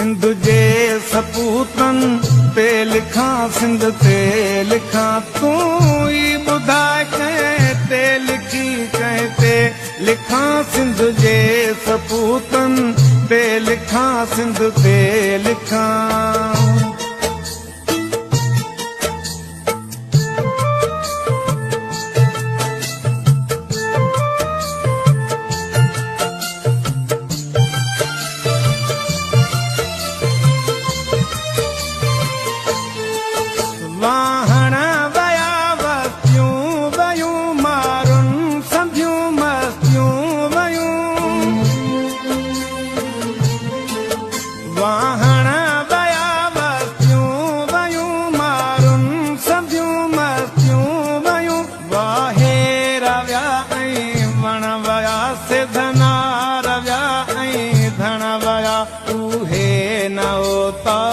सिंध जे सपूतन ते लिखां, सिंध ते लिखां, तूं ई ॿुधाए कंहिं ते लिखी कंहिं ते लिखां। सिंध जे सपूतन ते लिखां, सिंध ते लिखां। वाहण वया वस्तियूं वयूं, मारुनि संधियूं मस्तियूं वयूं। वाहण वया वस्तियूं वयूं, मारुनि संधियूं मस्तियूं वयूं। वाहे रविया ऐं वण वया, सिधना रविया ऐं धण वया, उहे न उता